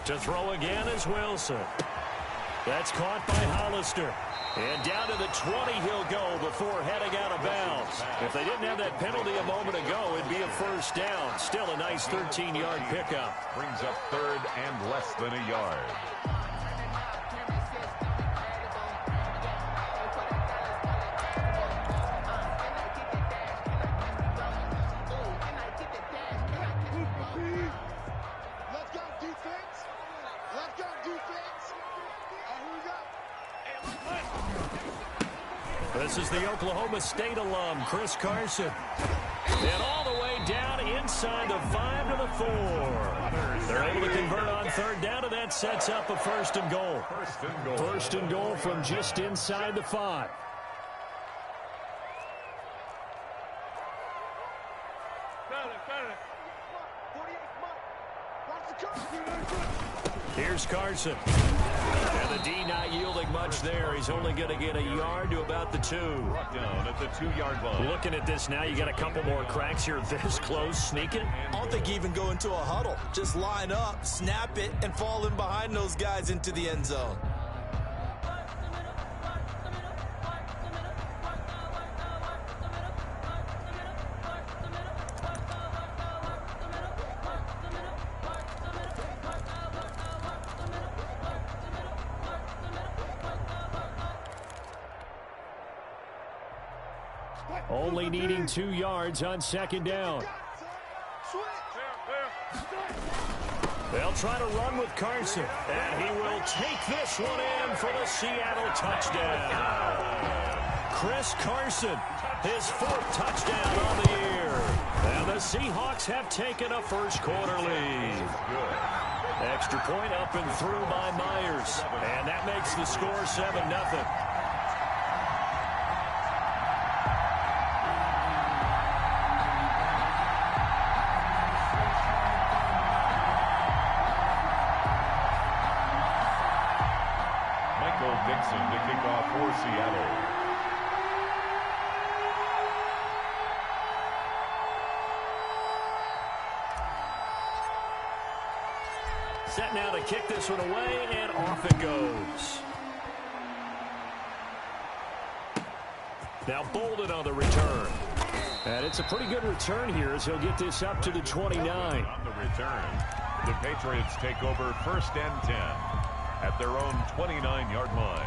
To throw again is Wilson. That's caught by Hollister. And down to the 20 he'll go before heading out of bounds. If they didn't have that penalty a moment ago, it'd be a first down. Still a nice 13-yard pickup. Brings up third and less than a yard. This is the Oklahoma State alum, Chris Carson. And all the way down inside the 5 to the 4. They're able to convert on third down, and that sets up a first and goal. First and goal from just inside the 5. Here's Carson. And the D not yielding much there. He's only going to get a yard to about the 2. Brought down at the 2-yard line. Looking at this now, you got a couple more cracks here this close, sneaking. I don't think you even go into a huddle. Just line up, snap it, and fall in behind those guys into the end zone. Only needing 2 yards on second down. They'll try to run with Carson, and he will take this one in for the Seattle touchdown. Chris Carson, his 4th touchdown on the year. And the Seahawks have taken a first-quarter lead. Extra point up and through by Myers, and that makes the score 7-0. Dixon to kick off for Seattle. Set now to kick this one away, and off it goes. Now Bolden on the return. And it's a pretty good return here as he'll get this up to the 29. On the return, the Patriots take over 1st and 10. At their own 29-yard line.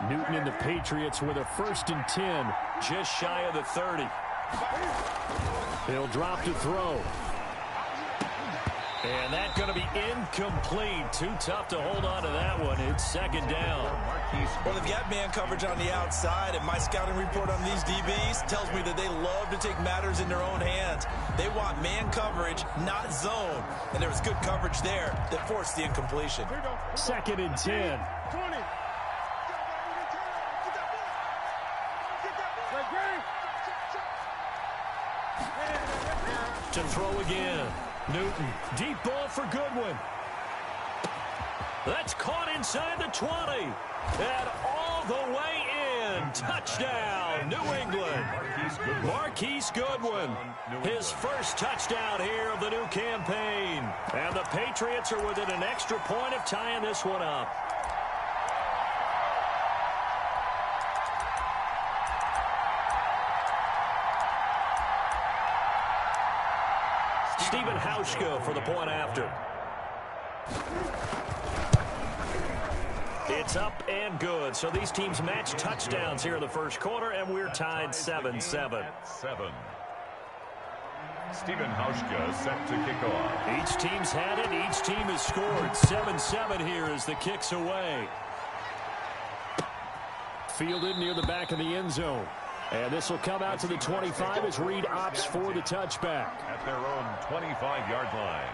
Newton and the Patriots with a 1st and 10, just shy of the 30. He'll drop to throw. And that's going to be incomplete. Too tough to hold on to that one. It's second down. Well, they've got man coverage on the outside, and my scouting report on these DBs tells me that they love to take matters in their own hands. They want man coverage, not zone. And there was good coverage there that forced the incompletion. 2nd and 10. To throw again. Newton, deep ball for Goodwin. That's caught inside the 20. And all the way in. Touchdown, New England. Marquise Goodwin. His 1st touchdown here of the new campaign. And the Patriots are within an extra point of tying this one up. Stephen Hauschka for the point after. It's up and good. So these teams match touchdowns here in the first quarter, and we're tied 7-7. Stephen Hauschka set to kick off. Each team's had it. Each team has scored. 7-7 here as the kick's away. Fielded near the back of the end zone. And this will come out to the 25 as Reed opts for the touchback. At their own 25-yard line.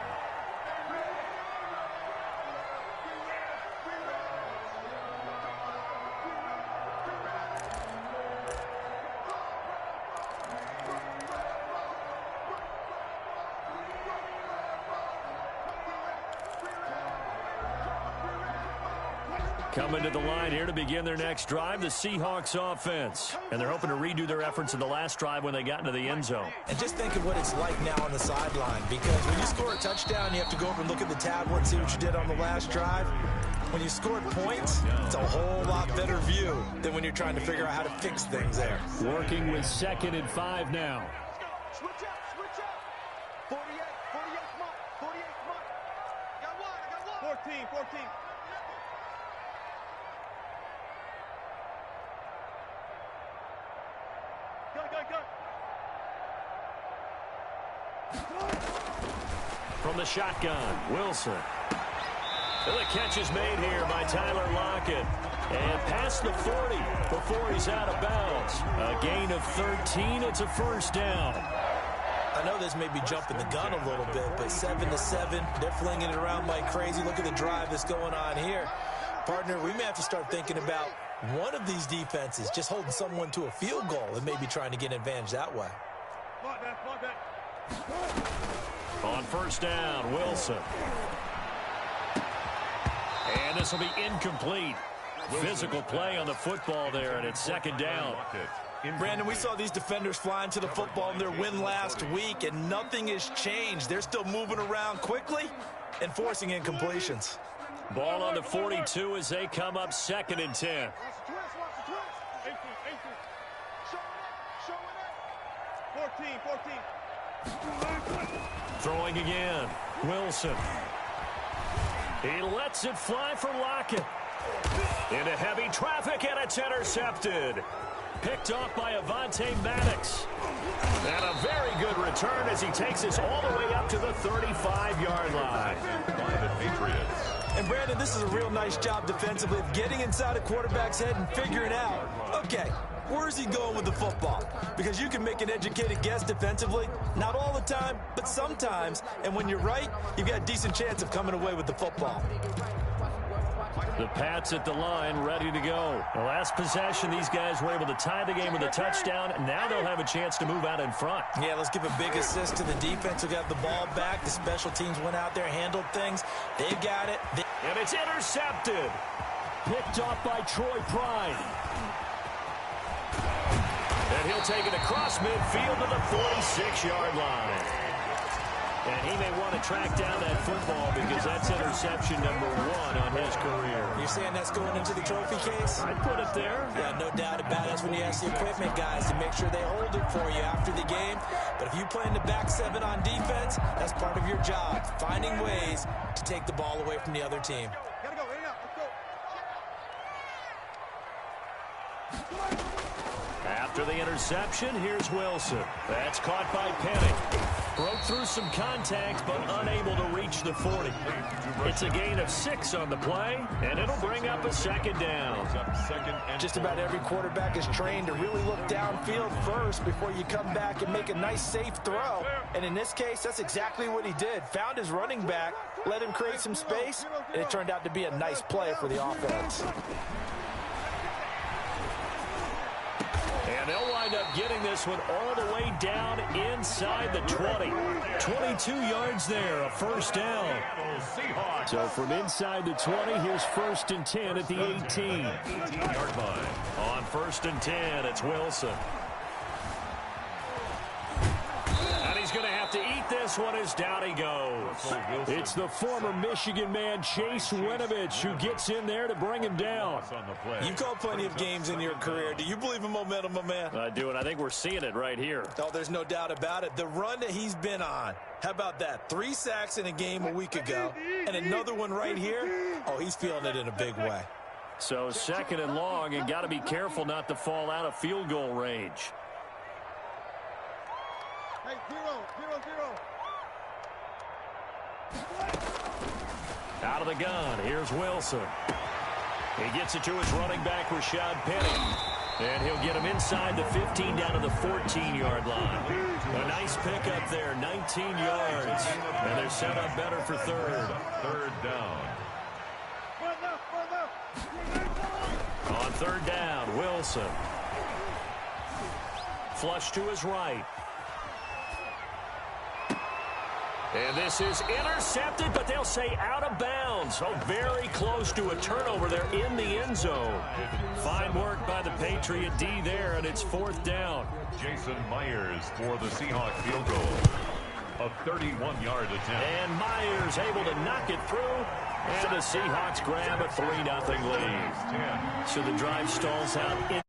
Coming to the line here to begin their next drive, the Seahawks offense. And they're hoping to redo their efforts in the last drive when they got into the end zone. And just think of what it's like now on the sideline, because when you score a touchdown, you have to go over and look at the tablet and see what you did on the last drive. When you scored points, it's a whole lot better view than when you're trying to figure out how to fix things there. Working with 2nd and 5 now. Switch up. 48, come on. 48, come on. I got one. 14. Go. From the shotgun, Wilson. And the catch is made here by Tyler Lockett. And past the 40 before he's out of bounds. A gain of 13. It's a first down. I know this may be jumping the gun a little bit, but 7-7, they're flinging it around like crazy. Look at the drive that's going on here. Partner, we may have to start thinking about one of these defenses just holding someone to a field goal and maybe trying to get an advantage that way. On first down, Wilson. And this will be incomplete. Physical play on the football there, and it's 2nd down. Brandon, we saw these defenders flying to the football in their win last week, and nothing has changed. They're still moving around quickly and forcing incompletions. Ball on the 42 as they come up 2nd and 10. Throwing again, Wilson. He lets it fly for Lockett. Into heavy traffic, and it's intercepted. Picked off by Avonte Maddox. And a very good return as he takes us all the way up to the 35-yard line. By the Patriots. And, Brandon, this is a real nice job defensively of getting inside a quarterback's head and figuring out, okay, where's he going with the football? Because you can make an educated guess defensively, not all the time, but sometimes. And when you're right, you've got a decent chance of coming away with the football. The Pats at the line, ready to go. The last possession, these guys were able to tie the game with a touchdown. Now they'll have a chance to move out in front. Yeah, let's give a big assist to the defense who got the ball back. The special teams went out there, handled things. They got it. And it's intercepted. Picked off by Troy Pride. And he'll take it across midfield to the 46-yard line. And he may want to track down that football because that's interception number 1 on his career. You're saying that's going into the trophy case? I'd put it there. Yeah, no doubt about it. That's when you ask the equipment guys to make sure they hold it for you after the game. But if you play in the back 7 on defense, that's part of your job, finding ways to take the ball away from the other team. Gotta go, let's go. After the interception, here's Wilson. That's caught by Penny. Broke through some contact, but unable to reach the 40. It's a gain of 6 on the play, and it'll bring up a 2nd down. Just about every quarterback is trained to really look downfield first before you come back and make a nice, safe throw. And in this case, that's exactly what he did. Found his running back, let him create some space, and it turned out to be a nice play for the offense. And they'll wind up getting this one all the way down inside the 20. 22 yards there, a first down. So from inside the 20, here's 1st and 10 at the 18-yard line. On 1st and 10, it's Wilson. And he's going to have to eat this one as down he goes. It's the former Michigan man, Chase Winovich, who gets in there to bring him down. You've called plenty of games in your career. Do you believe in momentum, my man? I do, and I think we're seeing it right here. Oh, there's no doubt about it. The run that he's been on. How about that? 3 sacks in a game a week ago, and another one right here. Oh, he's feeling it in a big way. So 2nd and long, and got to be careful not to fall out of field goal range. Hey, 0. Out of the gun, here's Wilson. He gets it to his running back, Rashad Penny. And he'll get him inside the 15 down to the 14-yard line. A nice pickup there, 19 yards. And they're set up better for 3rd. 3rd down. On 3rd down, Wilson. Flush to his right. And this is intercepted, but they'll say out of bounds. So very close to a turnover there in the end zone. Fine work by the Patriot D there, and it's 4th down. Jason Myers for the Seahawks field goal. A 31-yard attempt. And Myers able to knock it through. And the Seahawks grab a 3-0 lead. So the drive stalls out.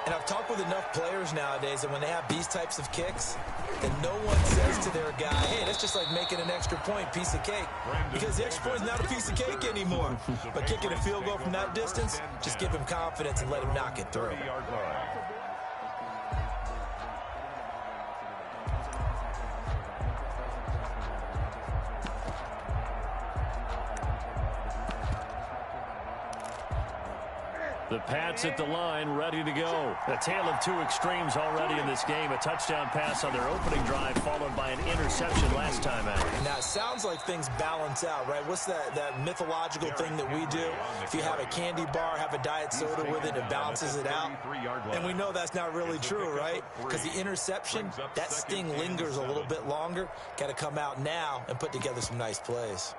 And I've talked with enough players nowadays that when they have these types of kicks, then no one says to their guy, hey, that's just like making an extra point, piece of cake. Because the extra point is not a piece of cake anymore. But kicking a field goal from that distance, just give him confidence and let him knock it through. The Pats at the line, ready to go. A tale of two extremes already in this game. A touchdown pass on their opening drive, followed by an interception last time out. Now, it sounds like things balance out, right? What's that mythological thing that we do? If you have a candy bar, have a diet soda with it, it balances it out. And we know that's not really true, right? Because the interception, that sting lingers a little bit longer. Got to come out now and put together some nice plays.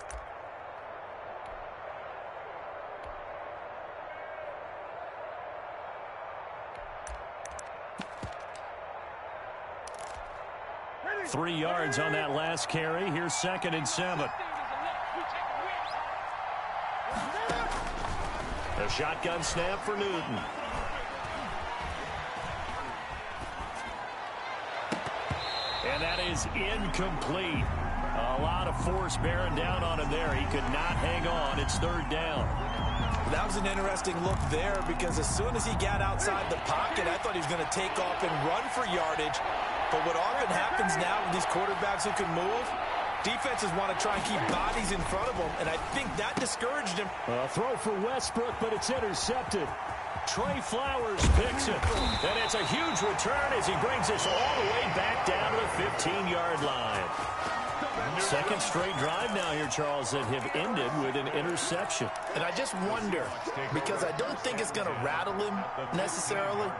Three yards on that last carry. Here's 2nd and 7. A shotgun snap for Newton. And that is incomplete. A lot of force bearing down on him there. He could not hang on. It's 3rd down. That was an interesting look there because as soon as he got outside the pocket, I thought he was going to take off and run for yardage. But what often happens now with these quarterbacks who can move, defenses want to try and keep bodies in front of them, and I think that discouraged him. A throw for Westbrook, but it's intercepted. Trey Flowers picks it. And it's a huge return as he brings us all the way back down to the 15-yard line. Second straight drive now here, Charles, that have ended with an interception. And I just wonder, because I don't think it's going to rattle him necessarily,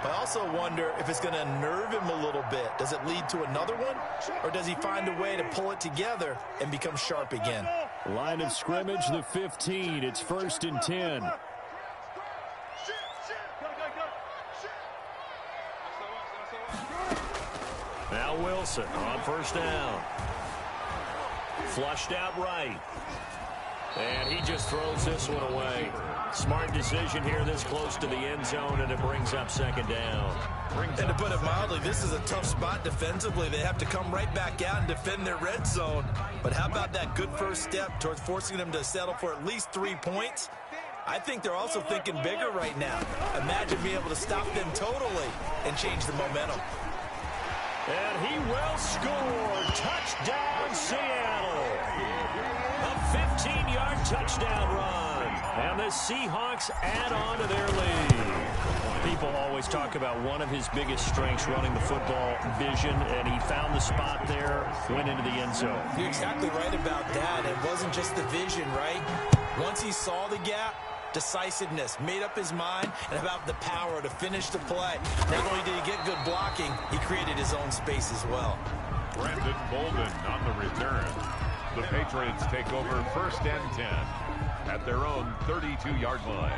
but I also wonder if it's going to unnerve him a little bit. Does it lead to another one, or does he find a way to pull it together and become sharp again? Line of scrimmage, the 15. It's 1st and 10. Now Wilson on 1st down. Flushed out right. And he just throws this one away. Smart decision here this close to the end zone, and it brings up 2nd down. And to put it mildly, this is a tough spot defensively. They have to come right back out and defend their red zone. But how about that good first step towards forcing them to settle for at least 3 points? I think they're also thinking bigger right now. Imagine being able to stop them totally and change the momentum. And he will score. Touchdown, Seattle. A 15-yard touchdown run. And the Seahawks add on to their lead. People always talk about one of his biggest strengths, running the football, vision, and he found the spot there, went into the end zone. You're exactly right about that. It wasn't just the vision, right? Once he saw the gap, decisiveness, made up his mind, and about the power to finish the play. Not only did he get good blocking, he created his own space as well. Brandon Bolden on the return. The Patriots take over 1st and 10 at their own 32-yard line.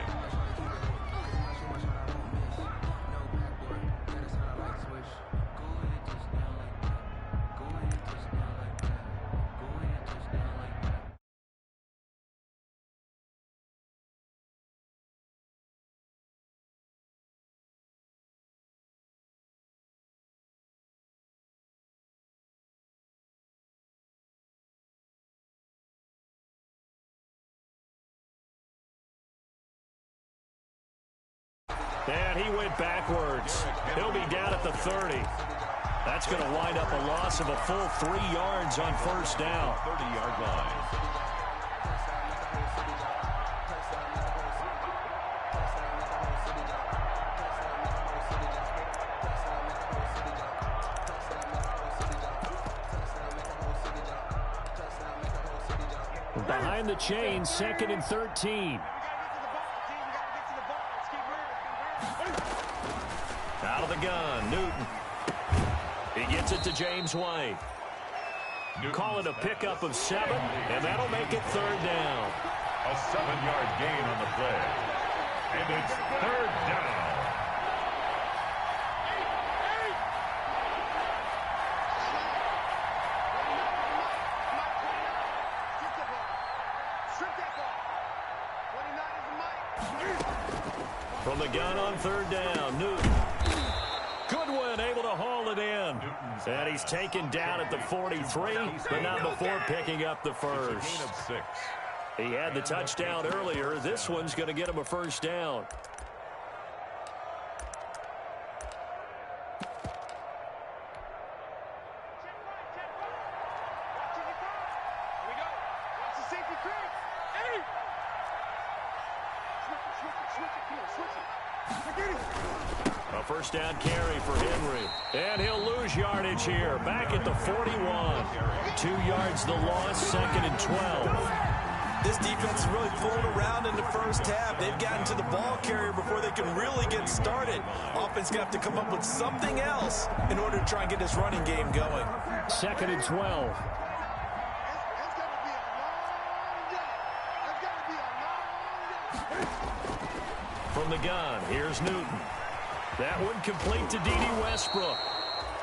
And he went backwards. He'll be down at the 30. That's going to wind up a loss of a full 3 yards on 1st down. 30-yard line. Behind the chain, 2nd and 13. Out of the gun, Newton. He He gets it to James White. Call it a pickup of 7, and that'll make it 3rd down. A 7-yard gain on the play. And it's 3rd down. From the gun on 3rd down, Newton. Goodwin able to haul it in. And he's taken down at the 43, but not before picking up the first. Gain of 6. He had the touchdown earlier. This one's going to get him a 1st down. A 1st down carry for Henry. And he'll lose yardage here. Back at the 41. 2 yards the loss, 2nd and 12. This defense is really pulling around in the first half. They've gotten to the ball carrier before they can really get started. Offense going to have to come up with something else in order to try and get this running game going. 2nd and 12. From the gun, here's Newton. That one complete to D.D. Westbrook.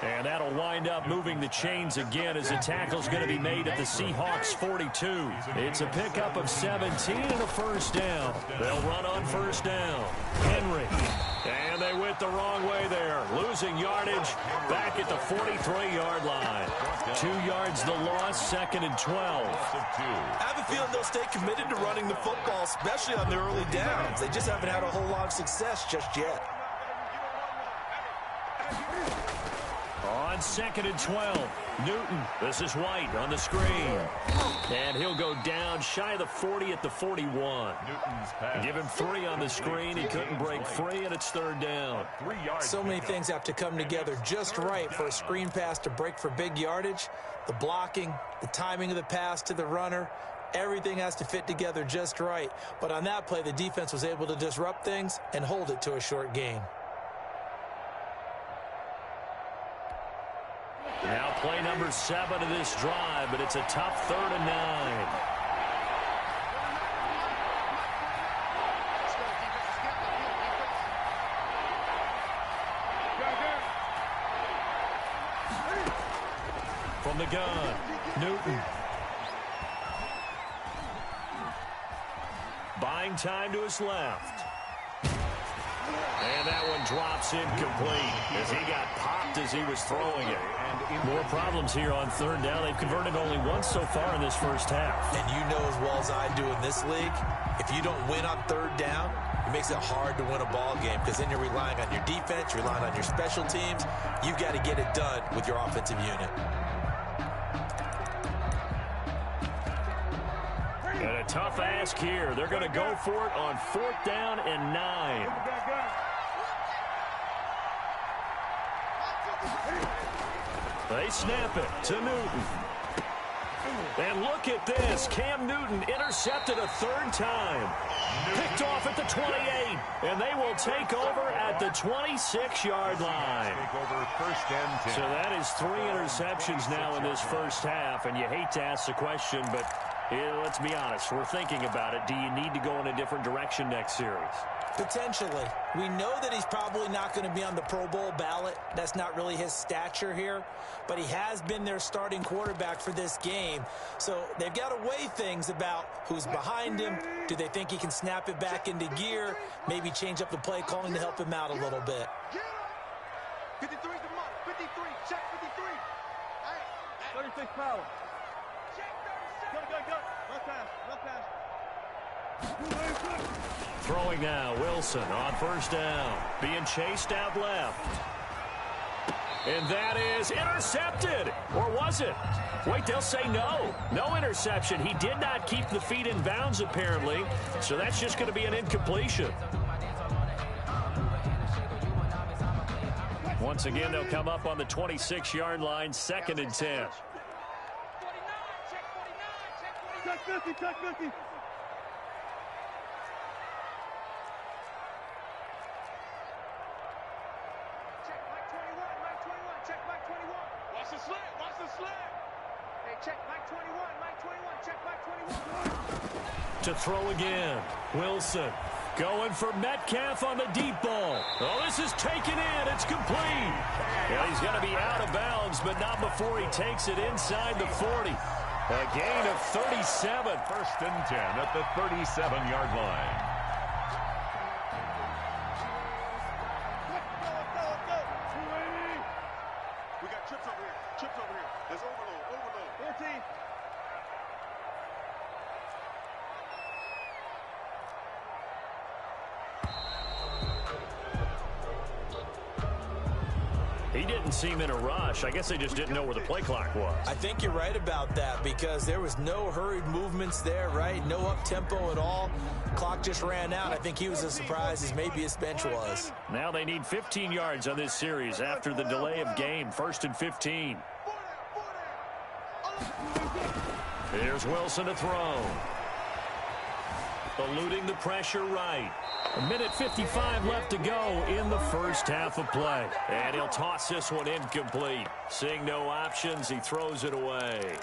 And that'll wind up moving the chains again as the tackle's going to be made at the Seahawks 42. It's a pickup of 17 and a 1st down. They'll run on 1st down. Henry. And they went the wrong way there. Losing yardage back at the 43-yard line. 2 yards the loss, 2nd and 12. I have a feeling they'll stay committed to running the football, especially on the early downs. They just haven't had a whole lot of success just yet. On 2nd and 12, Newton. This is White on the screen. And he'll go down shy of the 40 at the 41. Give him 3 on the screen. He couldn't break free, and it's 3rd down. So many things have to come together just right for a screen pass to break for big yardage. The blocking, the timing of the pass to the runner, everything has to fit together just right. But on that play, the defense was able to disrupt things and hold it to a short gain. Now play number 7 of this drive, but it's a tough 3rd and 9. From the gun, Newton. Buying time to his left. And that one drops incomplete as he got popped as he was throwing it. More problems here on 3rd down. They've converted only once so far in this first half. And you know as well as I do in this league, if you don't win on 3rd down, it makes it hard to win a ball game because then you're relying on your defense, you're relying on your special teams. You've got to get it done with your offensive unit. And a tough ask here. They're going to go for it on 4th down and 9. They snap it to Newton. And look at this. Cam Newton intercepted a 3rd time. Picked off at the 28. And they will take over at the 26-yard line. So that is 3 interceptions now in this first half. And you hate to ask the question, but let's be honest. We're thinking about it. Do you need to go in a different direction next series? Potentially. We know that he's probably not going to be on the Pro Bowl ballot. That's not really his stature here. But he has been their starting quarterback for this game. So they've got to weigh things about who's behind him. Do they think he can snap it back into gear? Maybe change up the play calling to help him out a little bit. 53's the mark. 53. Check 53. Hey. 36 power. Check 37. Go. No pass. No pass. Throwing now, Wilson on 1st down. Being chased out left. And that is intercepted. Or was it? Wait, they'll say no. No interception. He did not keep the feet in bounds, apparently. So that's just going to be an incompletion. Once again, they'll come up on the 26-yard line, 2nd and 10. Check 50. Check 50. Check Mike 21. Check Mike 21. Check back 21. Mike 21. Check back 21. To throw again. Wilson going for Metcalf on the deep ball. Oh, this is taken in. It's complete. Well, he's going to be out of bounds, but not before he takes it inside the 40. A gain of 37. First and 10 at the 37-yard line. We got trips over here. Trips over here. There's overload. 14. He didn't seem in a rush. I guess they just didn't know where the play clock was. I think you're right about that because there was no hurried movements there, right? No up-tempo at all. Clock just ran out. I think he was as surprised as maybe his bench was. Now they need 15 yards on this series after the delay of game. First and 15. Here's Wilson to throw. Eluding the pressure right. 1:55 left to go in the first half of play. And he'll toss this one incomplete. Seeing no options, he throws it away.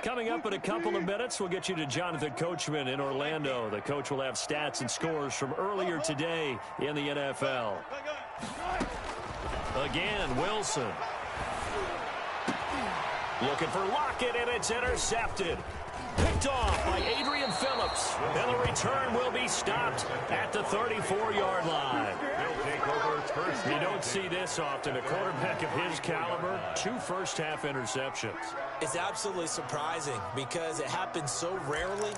Coming up in a couple of minutes, we'll get you to Jonathan Coachman in Orlando. The coach will have stats and scores from earlier today in the NFL. Again, Wilson. Looking for Lockett, and it's intercepted. Picked off by Adrian Phillips. And the return will be stopped at the 34-yard line. They'll take over first. You don't see this often. A quarterback of his caliber, 2 first-half interceptions. It's absolutely surprising because it happens so rarely.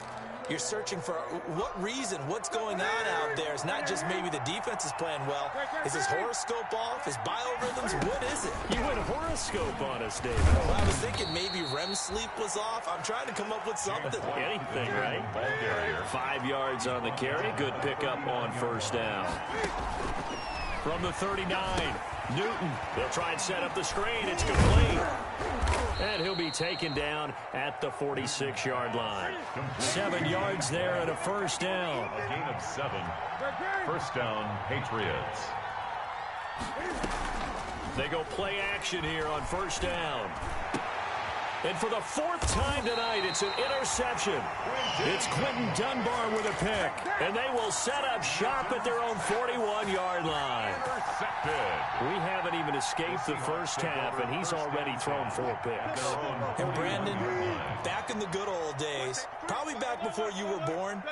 You're searching for what reason, what's going on out there. It's not just maybe the defense is playing well. Is his horoscope off? His biorhythms? What is it? You went horoscope on us, David. Well, I was thinking maybe REM sleep was off. I'm trying to come up with something. Anything, right? 5 yards on the carry. Good pickup on first down. From the 39, Newton. They'll try and set up the screen. It's complete. And he'll be taken down at the 46-yard line. 7 yards there and a first down. A gain of 7. First down, Patriots. They go play action here on first down. And for the 4th time tonight, it's an interception. It's Quentin Dunbar with a pick. And they will set up shop at their own 41-yard line. Intercepted. We haven't even escaped the first half, and he's already thrown 4 picks. And Brandon, back in the good old days, probably back before you were born,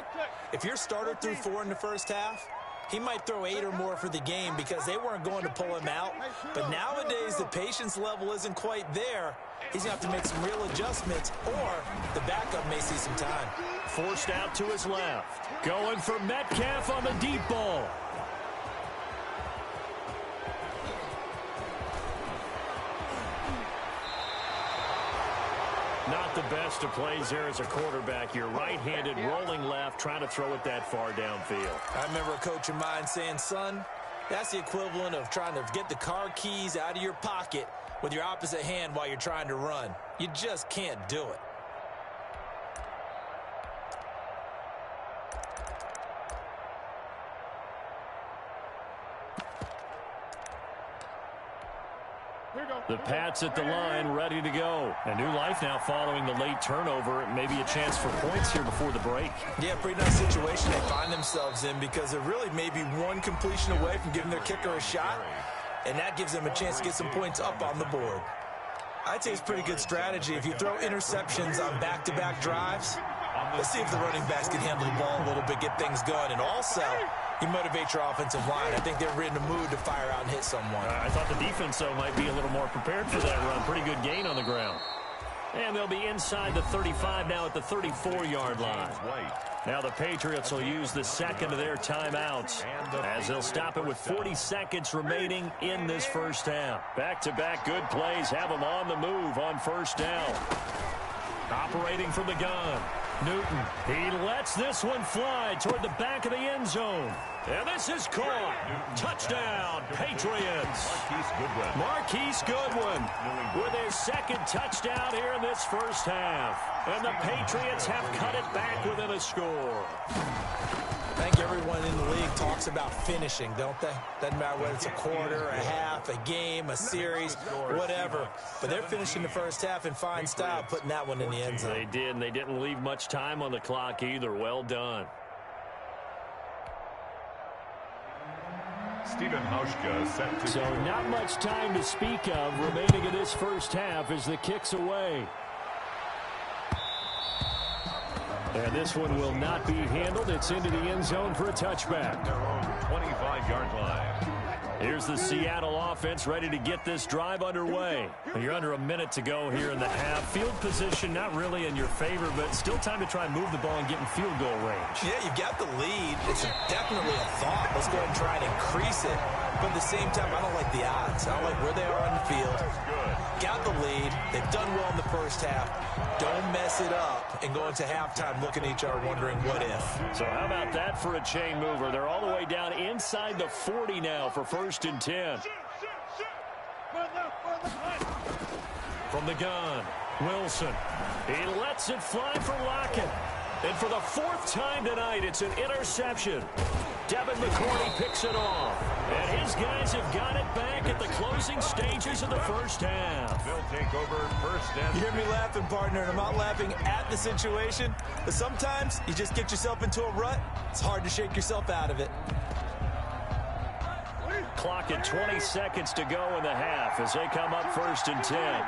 if your starter threw 4 in the first half, he might throw 8 or more for the game because they weren't going to pull him out. But nowadays, the patience level isn't quite there. He's going to have to make some real adjustments, or the backup may see some time. Forced out to his left. Going for Metcalf on the deep ball. Not the best of plays there as a quarterback. You're right-handed, rolling left, trying to throw it that far downfield. I remember a coach of mine saying, son, that's the equivalent of trying to get the car keys out of your pocket with your opposite hand while you're trying to run. You just can't do it. The Pats at the line, ready to go. A new life now following the late turnover. Maybe a chance for points here before the break. Yeah, pretty nice situation they find themselves in because they're really maybe one completion away from giving their kicker a shot, and that gives them a chance to get some points up on the board. I'd say it's pretty good strategy. If you throw interceptions on back-to-back drives, let's see if the running backs can handle the ball a little bit, get things going, and also you motivate your offensive line. I think they're in the mood to fire out and hit someone. I thought the defense, though, might be a little more prepared for that run. Pretty good gain on the ground. And they'll be inside the 35 now at the 34-yard line. Now the Patriots will use the second of their timeouts as they'll stop it with 40 seconds remaining in this first half. Back-to-back good plays have them on the move on first down. Operating from the gun. Newton, he lets this one fly toward the back of the end zone. And this is caught. Touchdown, Patriots. Marquise Goodwin. With his second touchdown here in this first half. And the Patriots have cut it back within a score. I think everyone in the league talks about finishing, don't they? Doesn't matter whether it's a quarter, a half, a game, a series, whatever. But they're finishing the first half in fine style, putting that one in the end zone. They did, and they didn't leave much time on the clock either. Well done. Stephen Hauschka set to So not much time to speak of remaining in this first half as the kick's away. And this one will not be handled. It's into the end zone for a touchback. their own 25-yard line. Here's the Seattle offense ready to get this drive underway. You're under a minute to go here in the half. Field position not really in your favor, but still time to try and move the ball and get in field goal range. Yeah, you've got the lead. It's definitely a thought. Let's go ahead and try and increase it. But at the same time, I don't like the odds. I don't like where they are on the field. Got the lead. They've done well in the first half. Don't mess it up and go into halftime looking at each other wondering what if. So how about that for a chain mover? They're all the way down inside the 40 now for 1st and 10. From the gun, Wilson. He lets it fly for Lockett. And for the 4th time tonight, it's an interception. Devin McCourty picks it off. And his guys have got it back at the closing stages of the first half. They'll take over 1st and You hear me laughing, partner, and I'm not laughing at the situation. But sometimes you just get yourself into a rut. It's hard to shake yourself out of it. Clock at 20 seconds to go in the half as they come up 1st and 10.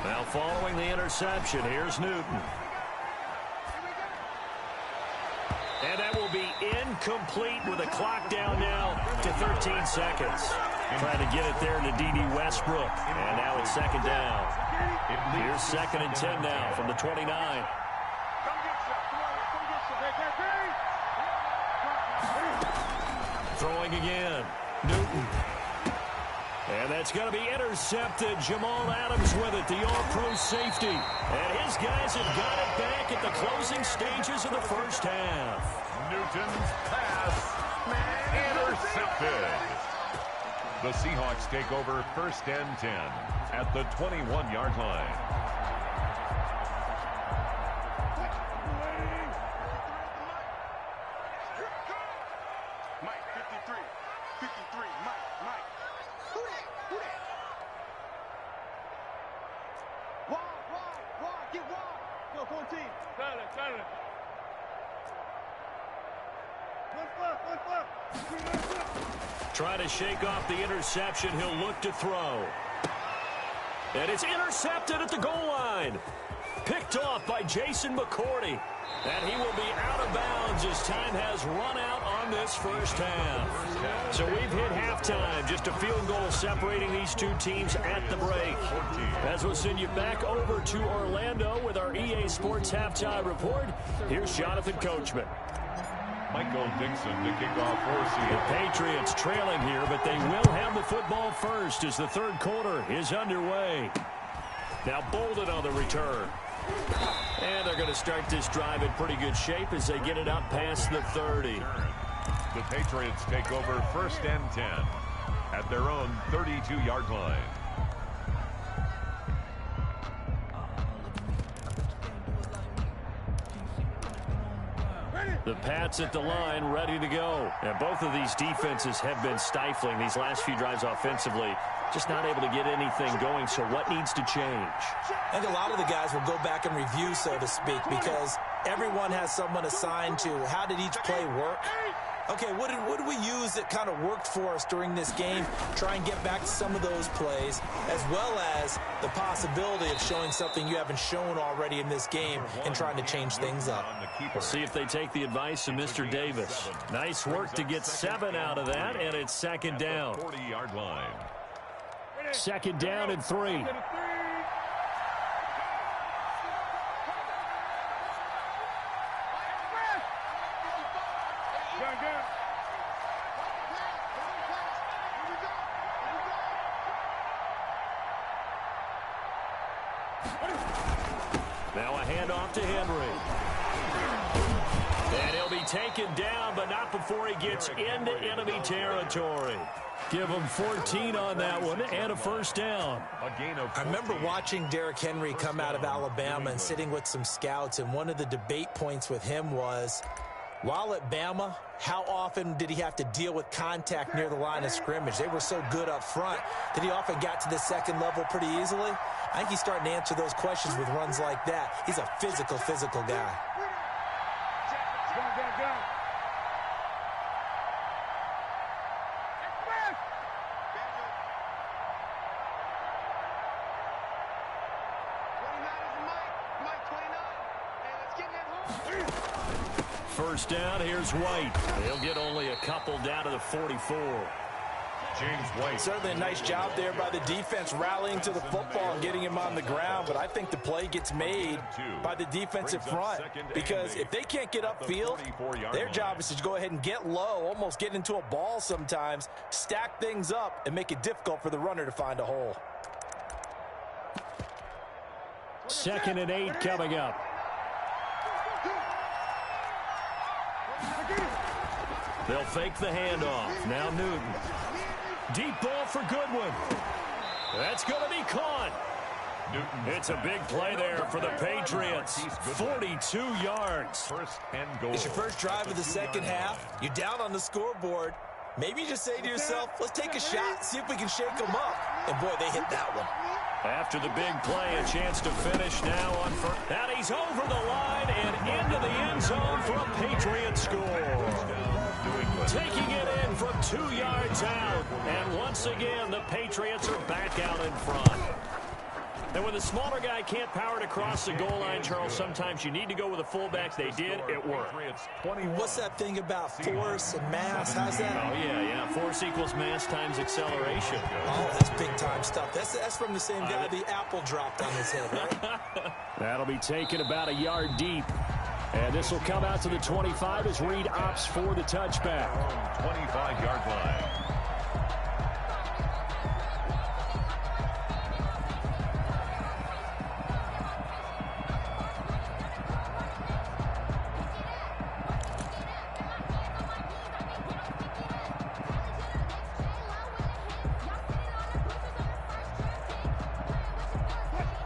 Now following the interception, here's Newton. And that will be incomplete with a clock down now to 13 seconds. Trying to get it there to D.D. Westbrook. And now it's 2nd down. Here's 2nd and 10 now from the 29. Throwing again. Newton. And that's going to be intercepted. Jamal Adams with it, the all-pro safety. And his guys have got it back at the closing stages of the first half. Newton's pass intercepted. The Seahawks take over 1st and 10 at the 21-yard line. Mike, 53, Mike. Who that? Wide, get wide. Go, 14. Silent. Left. Trying to shake off the interception. He'll look to throw. And it's intercepted at the goal line. Picked off by Jason McCourty. And he will be out of bounds as time has run out on this first half. So we've hit halftime. Just a field goal separating these two teams at the break. As we'll send you back over to Orlando with our EA Sports Halftime Report, here's Jonathan Coachman. Michael Dixon to kick off for The Seattle. Patriots trailing here, but they will have the football first as the 3rd quarter is underway. Now Bolden on the return. And they're going to start this drive in pretty good shape as they get it up past the 30. The Patriots take over 1st and 10 at their own 32-yard line. The Pats at the line, ready to go. And both of these defenses have been stifling these last few drives offensively. Just not able to get anything going, so what needs to change? I think a lot of the guys will go back and review, so to speak, because everyone has someone assigned to how did each play work. Okay, what did we use that kind of worked for us during this game? Try and get back to some of those plays, as well as the possibility of showing something you haven't shown already in this game and trying to change things up. We'll see if they take the advice of Mr. Davis. Nice work to get 7 out of that, and it's 2nd down. 40-yard line. 2nd down and 3. Now a handoff to Henry. And he'll be taken down, but not before he gets into enemy territory. Give him 14 on that one and a first down. I remember watching Derrick Henry come out of Alabama and sitting with some scouts, and one of the debate points with him was, while at Bama, how often did he have to deal with contact near the line of scrimmage? They were so good up front that he often got to the second level pretty easily. I think he's starting to answer those questions with runs like that. He's a physical guy. First down, here's White. He'll get only a couple down to the 44. James White. Certainly a nice job there by the defense rallying to the football and getting him on the ground, but I think the play gets made by the defensive front, because if they can't get upfield, their job is to go ahead and get low, almost get into a ball sometimes, stack things up, and make it difficult for the runner to find a hole. 2nd and 8 coming up. They'll fake the handoff. Now Newton. Deep ball for Goodwin. That's going to be caught. It's a big play there for the Patriots. 42 yards. First and goal. It's your first drive of the second half. You're down on the scoreboard. Maybe you just say to yourself, let's take a shot, see if we can shake them up. And boy, they hit that one. After the big play, a chance to finish now on first. And he's over the line and into the end zone for a Patriot score. Taking it in from 2 yards out. And once again, the Patriots are back out in front. And when the smaller guy can't power it across the goal line, Charles, sometimes you need to go with a fullback. They did. It worked. What's that thing about force and mass? How's that? Oh, yeah. Force equals mass times acceleration. Oh, that's big-time stuff. That's from the same guy the apple dropped on his head, right? That'll be taken about a yard deep. And this will come out to the 25 as Reed opts for the touchback. 25-yard line.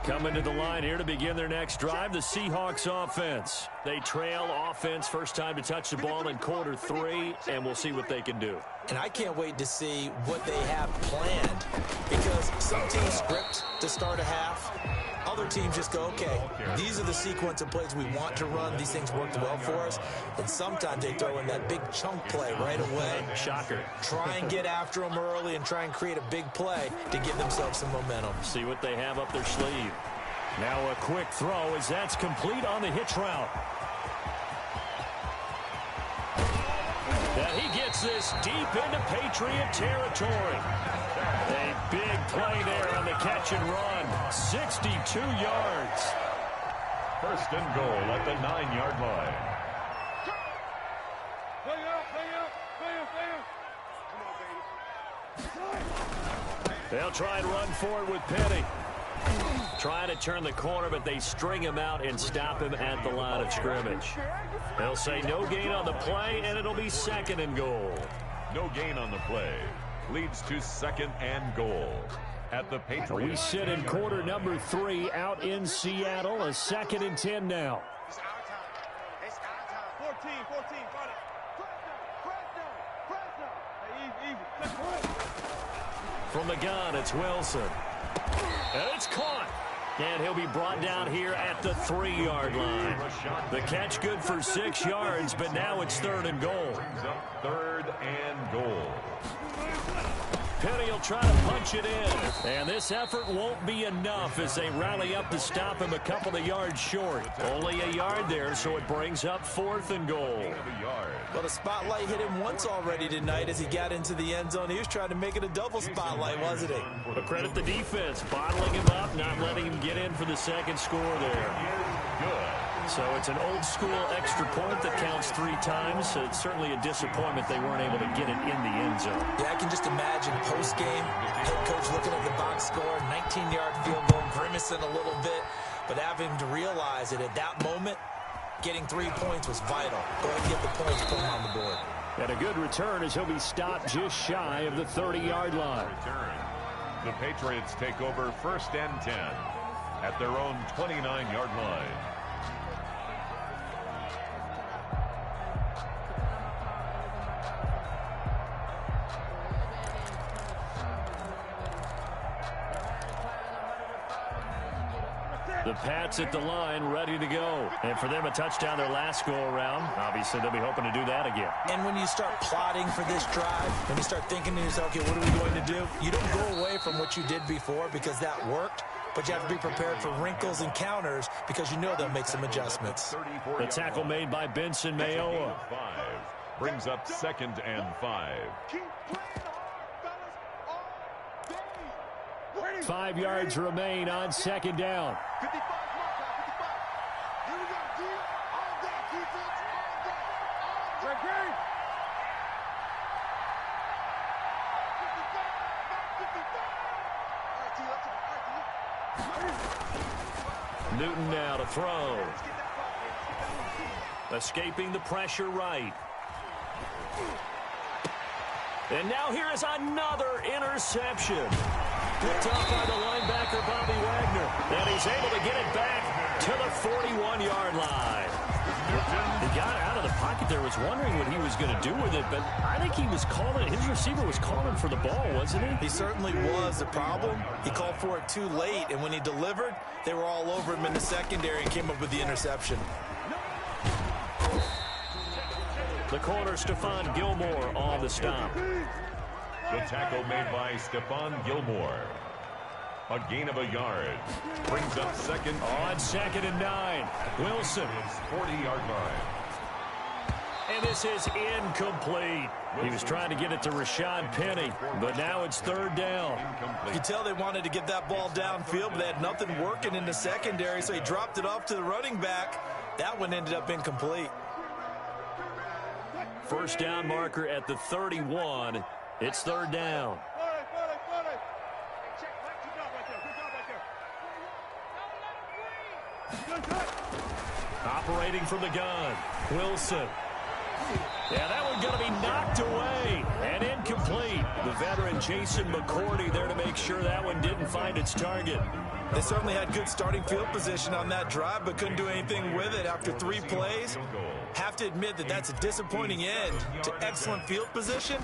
Coming to the line here to begin their next drive, the Seahawks offense. They trail offense first time to touch the ball in quarter 3, and we'll see what they can do. And I can't wait to see what they have planned, because some teams script to start a half. Other teams just go, okay, these are the sequence of plays we want to run. These things worked well for us. And sometimes they throw in that big chunk play right away. Shocker. Try and get after them early and try and create a big play to give themselves some momentum. See what they have up their sleeve. Now a quick throw as that's complete on the hitch route. Now he gets this deep into Patriot territory. A big play there on the catch and run. 62 yards. First and goal at the 9-yard line. They'll try and run forward with Penny. Trying to turn the corner, but they string him out and stop him at the line of scrimmage. They'll say no gain on the play, and it'll be 2nd and goal. No gain on the play. Leads to 2nd and goal at the Patriots. We sit in quarter number 3 out in Seattle. A 2nd and 10 now. It's our time. It's our time. 14. Press down. From the gun, it's Wilson. And it's caught. And he'll be brought down here at the 3-yard line. The catch good for 6 yards, but now it's 3rd and goal. 3rd and goal. Penny will try to punch it in. And this effort won't be enough as they rally up to stop him a couple of yards short. Only a yard there, so it brings up 4th and goal. Well, the spotlight hit him once already tonight as he got into the end zone. He was trying to make it a double spotlight, wasn't he? But credit the defense, bottling him up, not letting him get in for the second score there. Good. So it's an old-school extra point that counts 3 times. So it's certainly a disappointment they weren't able to get it in the end zone. Yeah, I can just imagine post-game, head coach looking at the box score, 19-yard field goal, grimacing a little bit. but having to realize that at that moment, getting 3 points was vital. Go ahead and get the points, put them on the board. And a good return as he'll be stopped just shy of the 30-yard line. The Patriots take over 1st and 10 at their own 29-yard line. The Pats at the line, ready to go. And for them, a touchdown their last go-around. Obviously, they'll be hoping to do that again. And when you start plotting for this drive, when you start thinking to yourself, okay, what are we going to do? You don't go away from what you did before because that worked, but you have to be prepared for wrinkles and counters because you know they'll make some adjustments. The tackle made by Benson Mayowa. Brings up 2nd and 5. 5 yards remain on 2nd down. 55, come on, 55. Here we go, D. All day, defense, all day. All day. 55. Newton now to throw. Escaping the pressure right. And now here is another interception. Picked off by the linebacker, Bobby Wagner. And he's able to get it back to the 41-yard line. He got out of the pocket there, was wondering what he was going to do with it, but I think he was calling, his receiver was calling for the ball, wasn't he? He certainly was. The problem, he called for it too late, and when he delivered, they were all over him in the secondary and came up with the interception. The corner, Stephon Gilmore, on the stop. The tackle made by Stephon Gilmore. A gain of a yard. Brings up 2nd. On 2nd and 9. Wilson. 40-yard line. And this is incomplete. He was trying to get it to Rashad Penny, but now it's 3rd down. You can tell they wanted to get that ball downfield, but they had nothing working in the secondary, so he dropped it off to the running back. That one ended up incomplete. 1st down marker at the 31. It's 3rd down. Operating from the gun. Wilson. Yeah, that one's going to be knocked away and incomplete. The veteran Jason McCourty there to make sure that one didn't find its target. They certainly had good starting field position on that drive, but couldn't do anything with it after 3 plays. Have to admit that that's a disappointing end to excellent field position.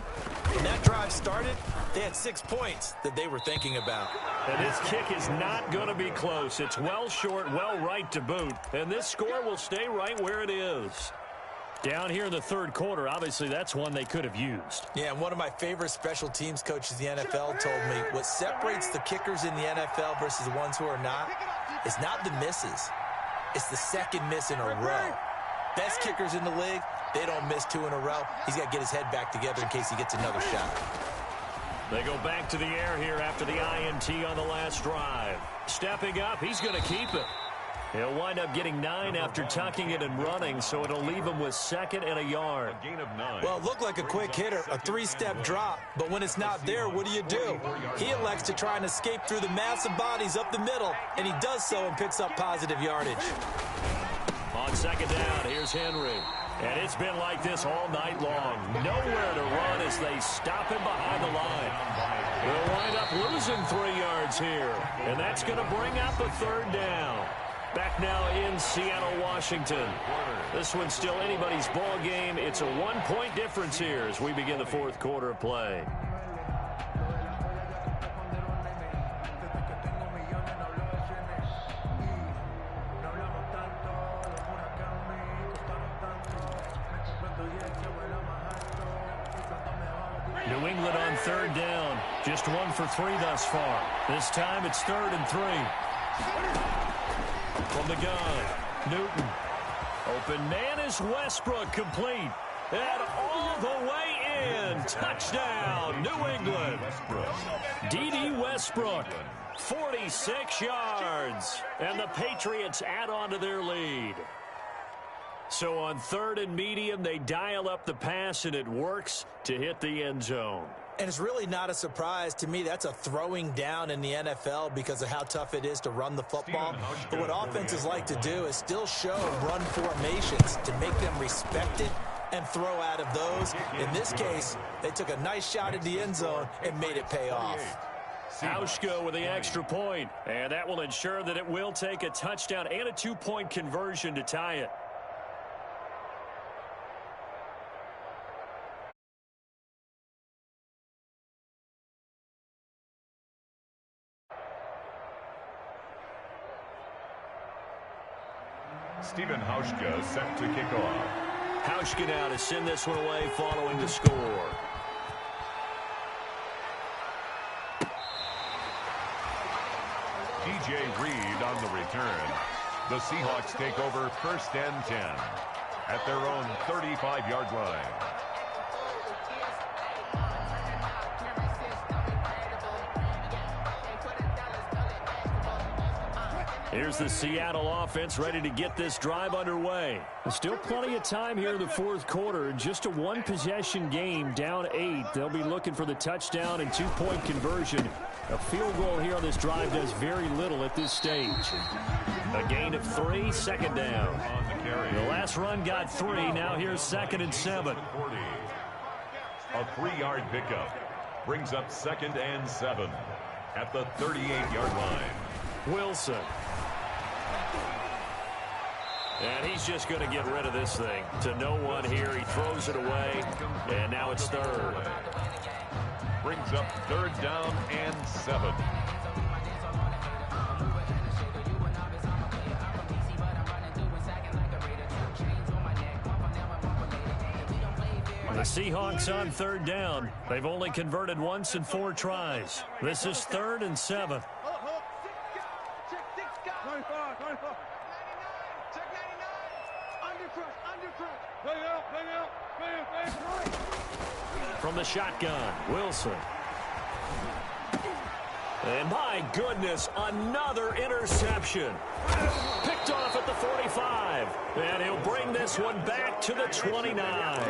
When that drive started, they had 6 points that they were thinking about. And this kick is not going to be close. It's well short, well right to boot. And this score will stay right where it is. Down here in the 3rd quarter, obviously that's one they could have used. Yeah, and one of my favorite special teams coaches in the NFL told me what separates the kickers in the NFL versus the ones who are not is not the misses. It's the 2nd miss in a row. Best kickers in the league, they don't miss 2 in a row. He's got to get his head back together in case he gets another shot. They go back to the air here after the INT on the last drive. Stepping up, he's going to keep it. He'll wind up getting 9 after tucking it and running, so it'll leave him with 2nd and a yard. A gain of 9. Well, it looked like a quick hitter, a 3-step drop, but when it's not there, what do? He elects to try and escape through the massive bodies up the middle, and he does so and picks up positive yardage. On 2nd down, here's Henry. And it's been like this all night long. Nowhere to run as they stop him behind the line. They'll wind up losing 3 yards here, and that's going to bring up a 3rd down. Back now in Seattle, Washington. This one's still anybody's ball game. It's a 1-point difference here as we begin the 4th quarter of play. New England on 3rd down. Just 1 for 3 thus far. This time it's 3rd and 3. From the gun, Newton. Open man is Westbrook, complete. And all the way in. Touchdown, New England. D.D. Westbrook, 46 yards. And the Patriots add on to their lead. So on 3rd and medium, they dial up the pass, and it works to hit the end zone. And it's really not a surprise to me. That's a throwing down in the NFL because of how tough it is to run the football. But what offenses like to do is still show run formations to make them respect it and throw out of those. In this case, they took a nice shot at the end zone and made it pay off. Hauschka with the extra point, and that will ensure that it will take a touchdown and a 2-point conversion to tie it. Stephen Hauschka set to kick off. Hauschka now to send this one away following the score. DJ Reed on the return. The Seahawks take over 1st and 10 at their own 35-yard line. Here's the Seattle offense ready to get this drive underway. Still plenty of time here in the fourth quarter. Just a one-possession game, down 8. They'll be looking for the touchdown and 2-point conversion. A field goal here on this drive does very little at this stage. A gain of 3, 2nd down. The last run got 3. Now here's 2nd and 7. A 3-yard pickup brings up 2nd and 7 at the 38-yard line. Wilson. And he's just going to get rid of this thing. To no one here. He throws it away. And now it's 3rd. Brings up 3rd down and 7. The Seahawks on 3rd down. They've only converted once in 4 tries. This is 3rd and 7. From the shotgun, Wilson. And my goodness, another interception. Picked off at the 45. And he'll bring this one back to the 29.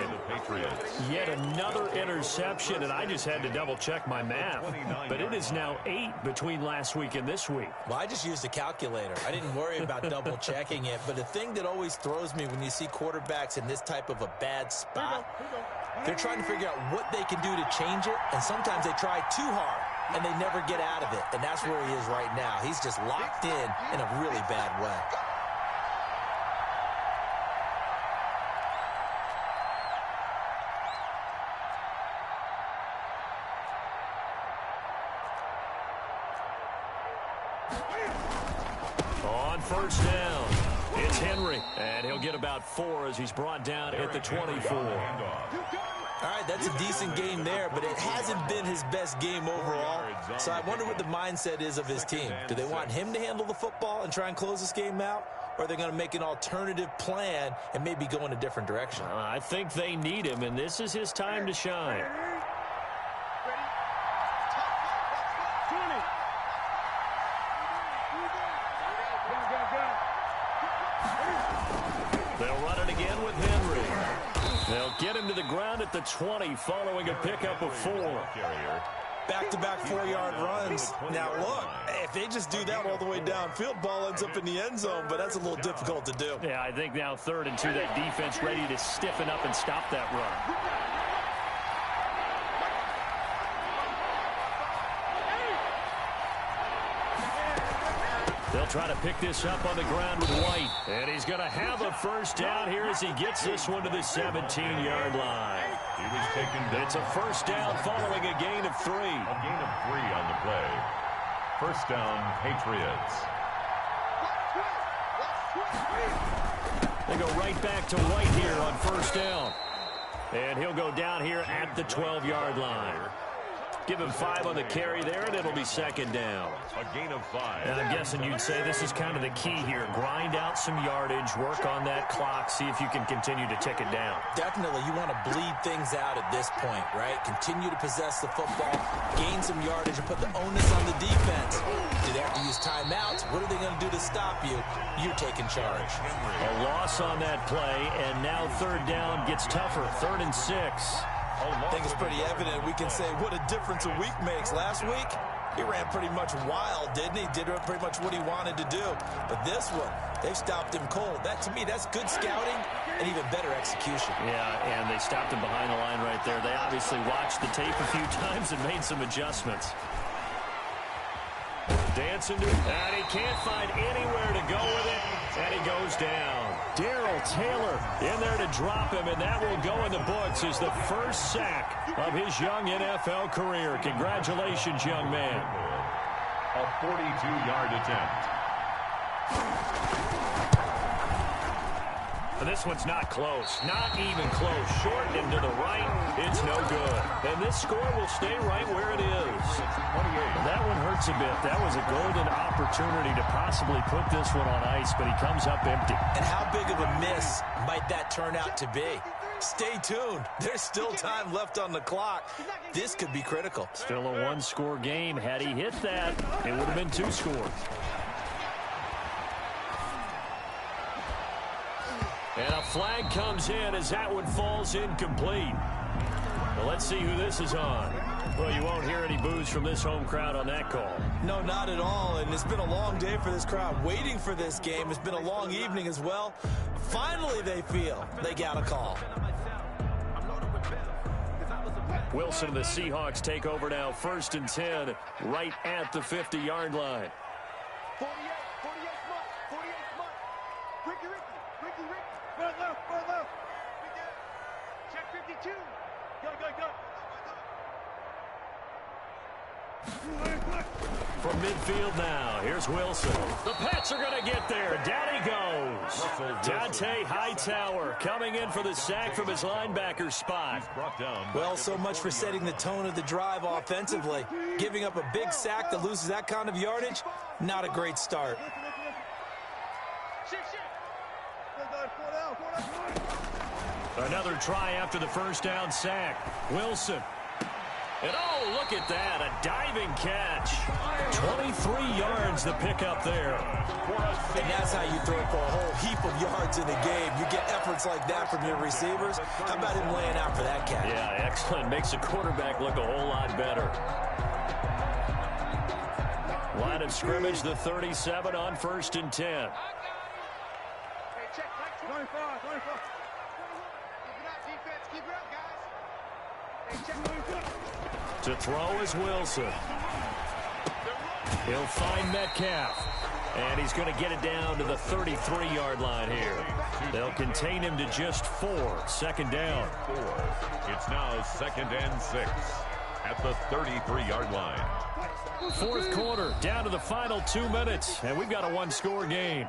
Yet another interception, and I just had to double-check my math. But it is now 8 between last week and this week. Well, I just used a calculator. I didn't worry about double-checking it. But the thing that always throws me when you see quarterbacks in this type of a bad spot, they're trying to figure out what they can do to change it, and sometimes they try too hard, and they never get out of it. And that's where he is right now. He's just locked in a really bad way. On 1st down, it's Henry, and he'll get about 4 as he's brought down at the 24. All right, that's a decent game there, but it hasn't been his best game overall. So I wonder what the mindset is of his team. Do they want him to handle the football and try and close this game out? Or are they going to make an alternative plan and maybe go in a different direction? I think they need him, and this is his time to shine. They'll run it again with Henry. They'll get him to the ground at the 20 following a pickup of 4. Back-to-back 4-yard runs. Now, look, if they just do that all the way downfield, ball ends up in the end zone, but that's a little difficult to do. Yeah, I think now 3rd and 2, that defense ready to stiffen up and stop that run. They'll try to pick this up on the ground with White. And he's going to have a 1st down here as he gets this one to the 17-yard line. He was taken down. It's a 1st down following a gain of 3. A gain of 3 on the play. 1st down, Patriots. They go right back to White here on 1st down. And he'll go down here at the 12-yard line. Give him 5 on the carry there, and it'll be 2nd down. A gain of 5. And I'm guessing you'd say this is kind of the key here. Grind out some yardage, work on that clock, see if you can continue to tick it down. Definitely, you want to bleed things out at this point, right? Continue to possess the football, gain some yardage, and put the onus on the defense. Do they have to use timeouts? What are they going to do to stop you? You're taking charge. A loss on that play, and now 3rd down gets tougher. 3rd and 6. I think it's pretty evident we can say what a difference a week makes. Last week, he ran pretty much wild, didn't he? Did pretty much what he wanted to do. But this one, they've stopped him cold. That, to me, that's good scouting and even better execution. Yeah, and they stopped him behind the line right there. They obviously watched the tape a few times and made some adjustments. Dancing to, and he can't find anywhere to go with it, and he goes down. Darrell Taylor in there to drop him, and that will go in the books as the first sack of his young NFL career. Congratulations, young man. A 42-yard attempt. And this one's not close. Not even close. Short and to the right. It's no good. And this score will stay right where it is. 28. That one hurts a bit. That was a golden opportunity to possibly put this one on ice, but he comes up empty. And how big of a miss might that turn out to be? Stay tuned. There's still time left on the clock. This could be critical. Still a one-score game. Had he hit that, it would have been 2 scores. And a flag comes in as that one falls incomplete. Well, let's see who this is on. Well, you won't hear any boos from this home crowd on that call. No, not at all. And it's been a long day for this crowd waiting for this game. It's been a long evening as well. Finally, they feel they got a call. Wilson and the Seahawks take over now, 1st and 10, right at the 50-yard line. 48 smart. Ricky. Run left. Check 52. Go. From midfield now, here's Wilson. The Pats are going to get there. Down he goes. Dante Hightower coming in for the sack from his linebacker spot. Well, so much for setting the tone of the drive offensively. Giving up a big sack that loses that kind of yardage, not a great start. Another try after the first down sack. Wilson. And oh, look at that, a diving catch. 23 yards the pickup there. And that's how you throw for a whole heap of yards in a game. You get efforts like that from your receivers. How about him laying out for that catch? Yeah, excellent. Makes the quarterback look a whole lot better. Line of scrimmage, the 37 on 1st and 10. Hey, check. 25. Keep it up, guys. Hey, check. To throw is Wilson. He'll find Metcalf. And he's going to get it down to the 33-yard line here. They'll contain him to just 4. 2nd down. It's now 2nd and 6 at the 33-yard line. 4th quarter, down to the final 2 minutes. And we've got a one-score game.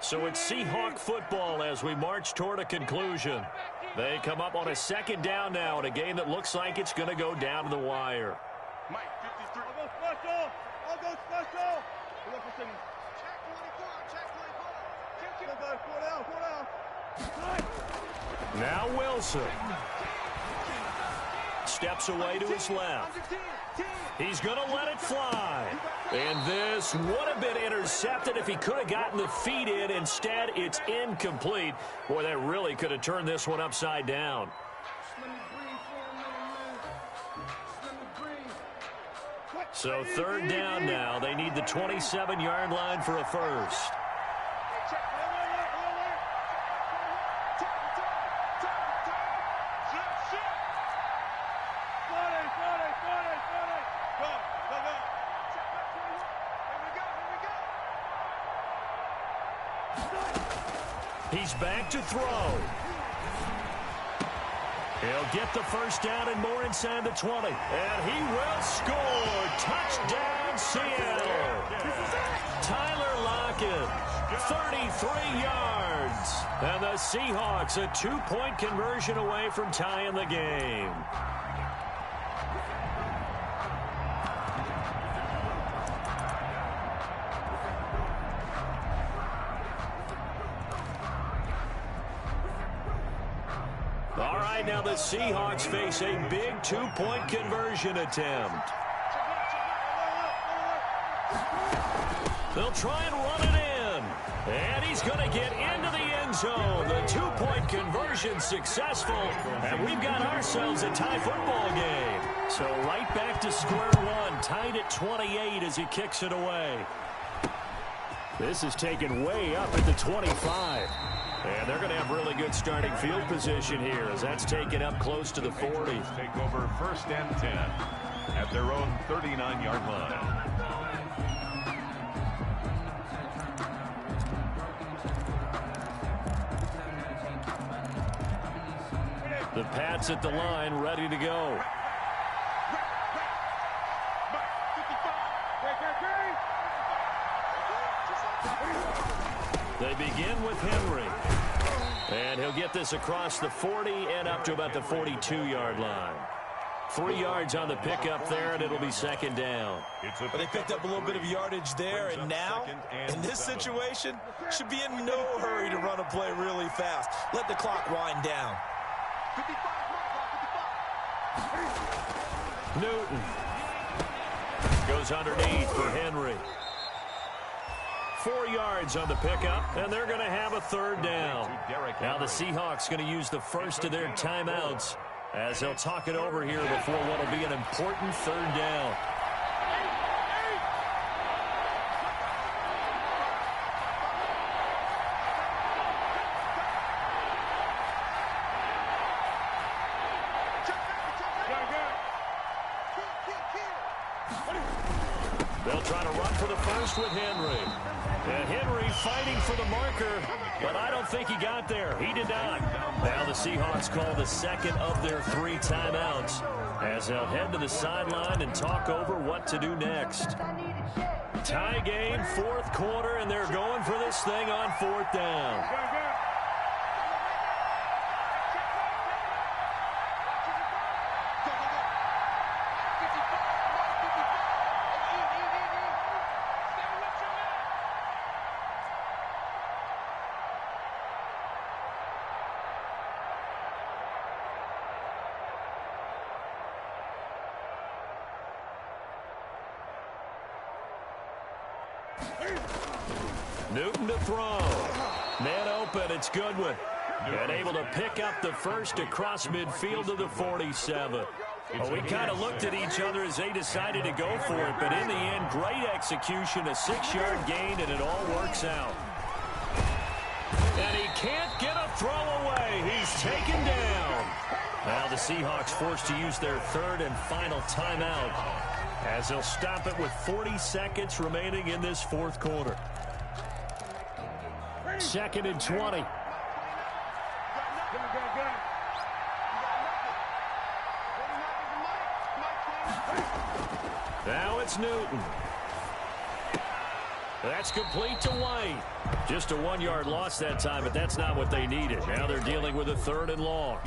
So it's Seahawk football as we march toward a conclusion. They come up on a 2nd down now in a game that looks like it's going to go down to the wire. Mike, 53. I'll go special. Check 24. Now Wilson. Steps away to his left. He's going to let it fly. And this would have been intercepted if he could have gotten the feet in. Instead, it's incomplete. Boy, that really could have turned this one upside down. So 3rd down now. They need the 27-yard line for a first. He's back to throw. He'll get the first down and more inside the 20. And he will score. Touchdown, Seattle. Tyler Lockett, 33 yards. And the Seahawks a 2-point conversion away from tying the game. All right, now the Seahawks face a big 2-point conversion attempt. They'll try and run it in. And he's going to get into the end zone. The two-point conversion successful. And we've got ourselves a tie football game. So right back to square one. Tied at 28 as he kicks it away. This is taken way up at the 25. And they're going to have really good starting field position here as that's taken up close to the 40. Take over first and 10 at their own 39-yard line. The Pats at the line, ready to go. They begin with Henry. And he'll get this across the 40 and up to about the 42-yard line. 3 yards on the pickup there, and it'll be second down. But they picked up a little bit of yardage there, and now, in this situation, should be in no hurry to run a play really fast. Let the clock wind down. Newton goes underneath for Henry. 4 yards on the pickup, and they're going to have a third down. Now the Seahawks going to use the first of their timeouts as they'll talk it over here before what will be an important third down. They'll try to run for the first with Henry. And Henry fighting for the marker, but I don't think he got there. He did not. Now the Seahawks call the second of their 3 timeouts as they'll head to the sideline and talk over what to do next. Tie game, 4th quarter, and they're going for this thing on 4th down. Newton to throw. Man open, it's Goodwin. And able to pick up the first across midfield to the 47. Well, we kind of looked at each other as they decided to go for it, but in the end, great execution, a 6-yard gain, and it all works out. And he can't get a throw away. He's taken down. Now the Seahawks forced to use their 3rd and final timeout as they'll stop it with 40 seconds remaining in this 4th quarter. 2nd and 20. Now it's Newton. That's complete to White. Just a 1-yard loss that time, but that's not what they needed. Now they're dealing with a 3rd and long.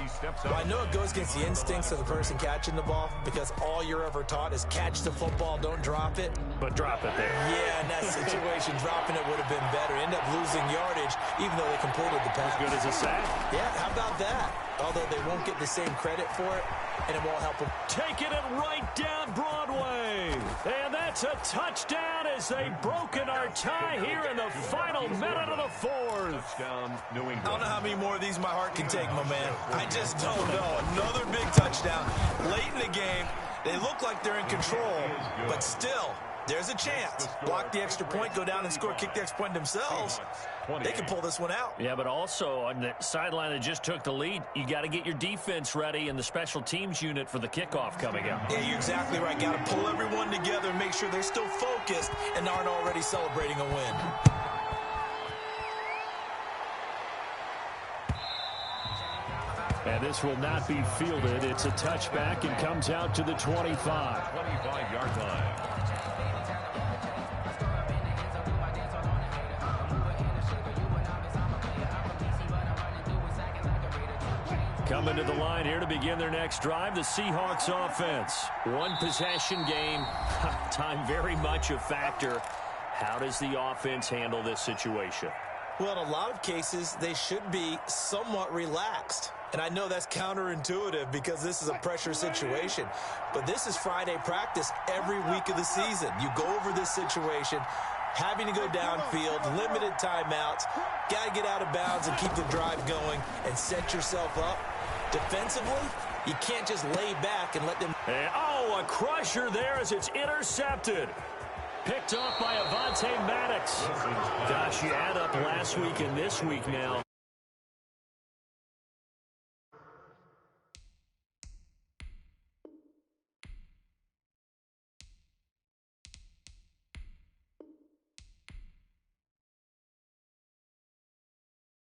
Well, I know it goes against the instincts of the person catching the ball because all you're ever taught is catch the football, don't drop it. But drop it there. Yeah, in that situation, dropping it would have been better. End up losing yardage, even though they completed the pass. As good as a sack. Yeah, how about that? Although they won't get the same credit for it, and it won't help them. Taking it right down Broadway. And that's a touchdown as they've broken our tie here in the final minute of the 4th. Touchdown, New England. I don't know how many more of these my heart can take, my man. I just don't know. Another big touchdown late in the game. They look like they're in control, but still, there's a chance. Block the extra point, go down and score, kick the extra point themselves. They can pull this one out. Yeah, but also on the sideline that just took the lead, you got to get your defense ready and the special teams unit for the kickoff coming up. Yeah, you're exactly right. Got to pull everyone together and make sure they're still focused and aren't already celebrating a win. And this will not be fielded. It's a touchback and comes out to the 25. 25-yard line. Coming to the line here to begin their next drive, the Seahawks offense. 1 possession game. Time very much a factor. How does the offense handle this situation? Well, in a lot of cases, they should be somewhat relaxed. And I know that's counterintuitive because this is a pressure situation. But this is Friday practice every week of the season. You go over this situation, having to go downfield, limited timeouts, got to get out of bounds and keep the drive going and set yourself up. Defensively, you can't just lay back and let them... And, a crusher there as it's intercepted. Picked up by Avonte Maddox. Gosh, you add up last week and this week now.